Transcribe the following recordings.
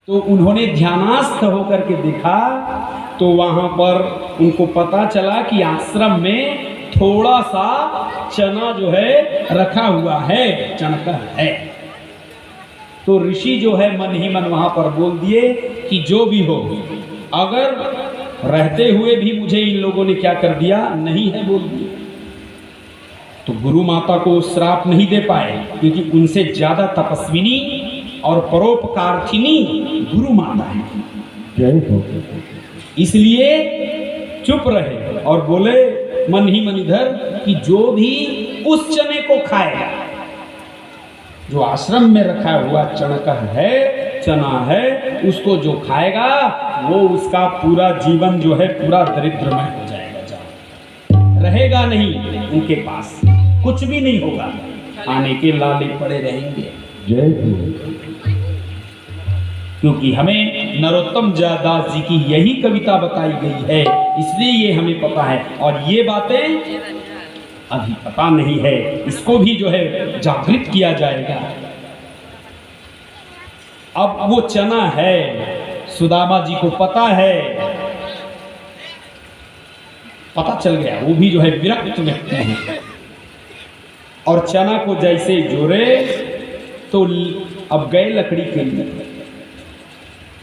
तो उन्होंने ध्यानस्थ होकर के देखा तो वहां पर उनको पता चला कि आश्रम में थोड़ा सा चना जो है रखा हुआ है, चणकर है। तो ऋषि जो है मन ही मन वहां पर बोल दिए कि जो भी हो, अगर रहते हुए भी मुझे इन लोगों ने क्या कर दिया, नहीं है बोल दिया, तो गुरु माता को श्राप नहीं दे पाए, क्योंकि उनसे ज्यादा तपस्विनी और परोपकारिणी गुरु माता है। इसलिए चुप रहे और बोले मन ही मन इधर कि जो भी उस चने को खाएगा, जो आश्रम में रखा हुआ चणकर है, चना है, उसको जो खाएगा वो उसका पूरा जीवन जो है पूरा दरिद्रमय हो जाएगा, रहेगा नहीं, उनके पास कुछ भी नहीं होगा, खाने के लाले पड़े रहेंगे। क्योंकि हमें नरोत्तम दास जी की यही कविता बताई गई है, इसलिए ये हमें पता है, और ये बातें अभी पता नहीं है, इसको भी जो है जागृत किया जाएगा। अब वो चना है, सुदामा जी को पता है, पता चल गया, वो भी जो है विरक्त व्यक्ति है, और चना को जैसे जोड़े तो अब गए लकड़ी के लिए,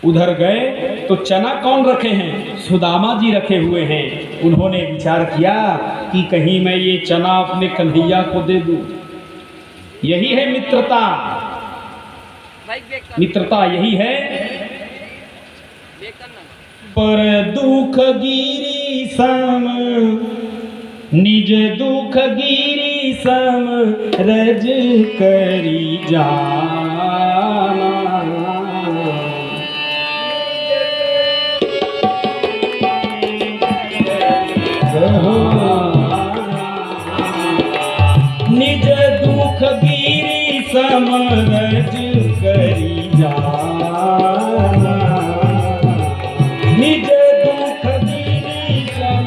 उधर गए तो चना कौन रखे हैं, सुदामा जी रखे हुए हैं। उन्होंने विचार किया कि कहीं मैं ये चना अपने कन्हैया को दे दूं, यही है मित्रता, मित्रता यही है। पर दुख गिरी सम निज दुख गिरी सम रज करी जाना, निज दुख गिरी सम रज करी जाना, निज दुख गिरी सम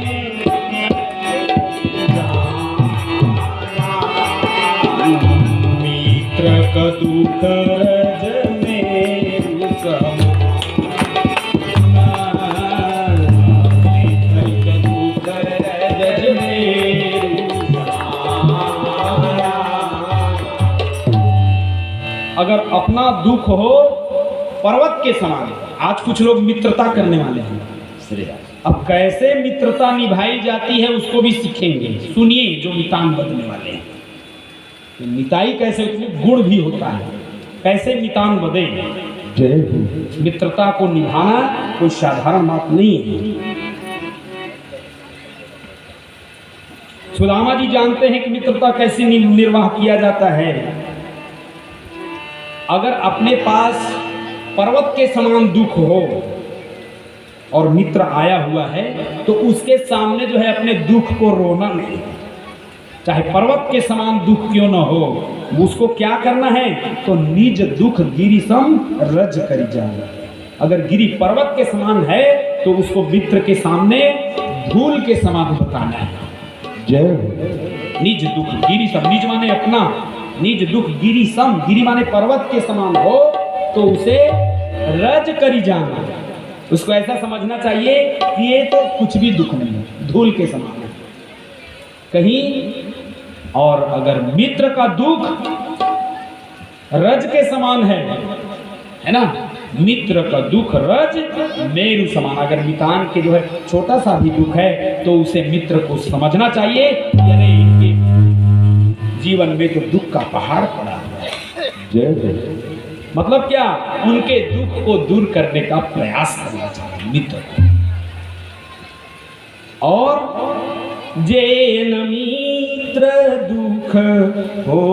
मित्र का दुख रज में सम, अगर अपना दुख हो पर्वत के समान, आज कुछ लोग मित्रता करने वाले हैं, अब कैसे मित्रता निभाई जाती है उसको भी सीखेंगे। सुनिए जो मितान बदलने वाले हैं, तो मिताई कैसे, उसमें गुण भी होता है, कैसे मितान बदे। मित्रता को निभाना कोई साधारण बात नहीं है। सुदामा जी जानते हैं कि मित्रता कैसे निर्वाह किया जाता है। अगर अपने पास पर्वत के समान दुख हो और मित्र आया हुआ है तो उसके सामने जो है अपने दुख को रोना नहीं, चाहे पर्वत के समान दुख क्यों न हो, उसको क्या करना है, तो निज दुख गिरी सम रज करी जाना। अगर गिरी पर्वत के समान है तो उसको मित्र के सामने धूल के समान बताना है। जय निज दुख गिरी सम, निज माने अपना, निज दुख गिरी सम, गिरी माने पर्वत के समान हो तो उसे रज करी जाना। उसको ऐसा समझना चाहिए कि ये तो कुछ भी दुख नहीं है, धूल के समान है कहीं। और अगर मित्र का दुख रज के समान है ना, मित्र का दुख रज मेरु समान। अगर मितान के जो है छोटा सा भी दुख है तो उसे मित्र को समझना चाहिए, अरे इनके जीवन में तो दुख का पहाड़ पड़ा हुआ है। जय मतलब क्या, उनके दुख को दूर करने का प्रयास करना चाहिए मित्र को। और जेन मित्र दुख हो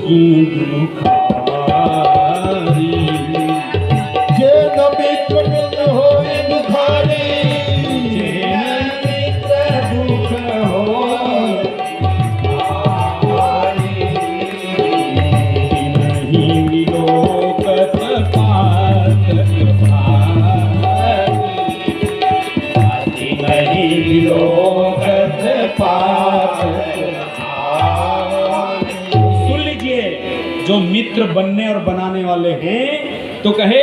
ही दुखारी, जेन मित्र हो दुखारी, जेन मित्र दुख हो सुन लीजिए, जो मित्र बनने और बनाने वाले हैं तो कहे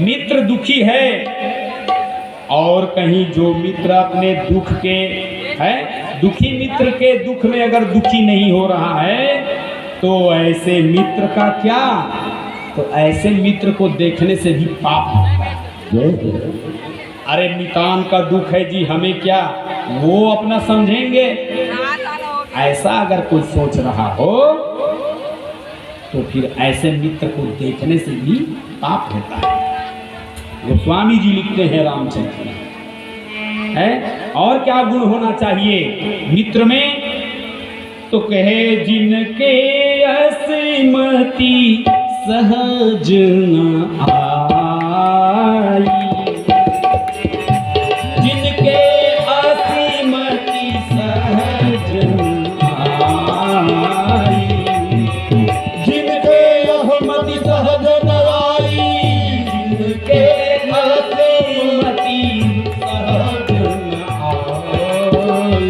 मित्र दुखी है और कहीं जो मित्र अपने दुख के है, दुखी मित्र के दुख में अगर दुखी नहीं हो रहा है तो ऐसे मित्र का क्या, तो ऐसे मित्र को देखने से भी पाप होता है। अरे मितान का दुख है जी, हमें क्या, वो अपना समझेंगे, ऐसा अगर कोई सोच रहा हो तो फिर ऐसे मित्र को देखने से भी पाप होता है। गोस्वामी जी लिखते हैं रामचंद्र है। और क्या गुण होना चाहिए मित्र में, तो कहे जिनके असमति सहज न आई, जिनके असमति सहज न आई, जिनके असमति सहज न आई, जिनके असमति सहज न आई,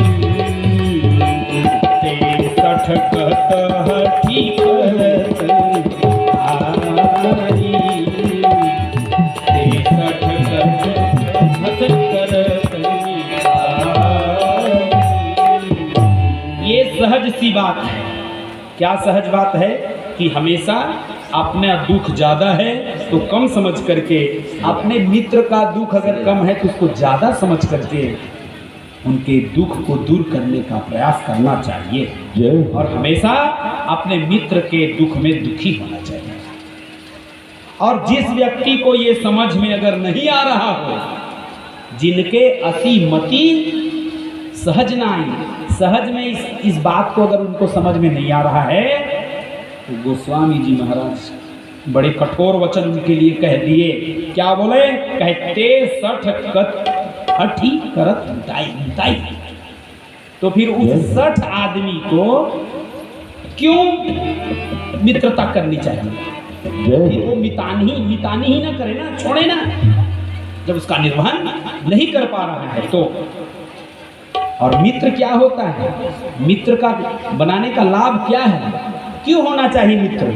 ते सठकत हठी करत आई, ते सठकत हठ करत आई। ये सहज सी बात है। क्या सहज बात है कि हमेशा अपना दुख ज्यादा है तो कम समझ करके, अपने मित्र का दुख अगर कम है तो उसको ज्यादा समझ करके उनके दुख को दूर करने का प्रयास करना चाहिए और हमेशा अपने मित्र के दुख में दुखी होना चाहिए। और जिस व्यक्ति को ये समझ में अगर नहीं आ रहा हो, जिनके असीमति सहज ना आई, सहज में इस बात को अगर उनको समझ में नहीं आ रहा है तो गोस्वामी जी महाराज बड़े कठोर वचन उनके लिए कह दिए। क्या बोले, कहते सठ कत हठी करत मिटाई। तो फिर उस 60 आदमी को क्यों मित्रता करनी चाहिए? फिर वो मितानी ही ना करे ना, छोड़े ना, जब उसका निर्वहन नहीं कर पा रहा है तो। और मित्र क्या होता है, मित्र का बनाने का लाभ क्या है, क्यों होना चाहिए मित्र,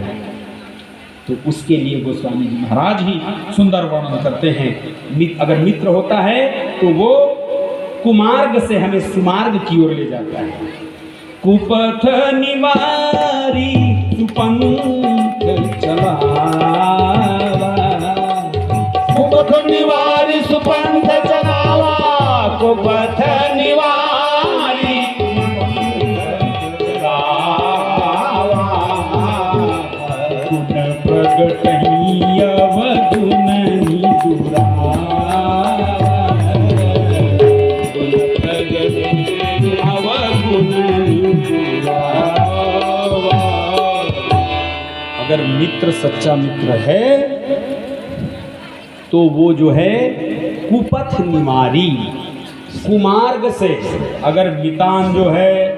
तो उसके लिए गोस्वामी जी महाराज ही सुंदर वर्णन करते हैं। अगर मित्र होता है तो वो कुमार्ग से हमें सुमार्ग की ओर ले जाता है। कुपथ निवारी सुपंथ चलावा, कुपथ निवारी सुपंथ चलावा, कुपथ निवारी प्रगटही अवगुण दुरावा, अवगुण दुरावा। अगर मित्र सच्चा मित्र है तो वो जो है कुपथ निवारी, कुमार्ग से, अगर मितान जो है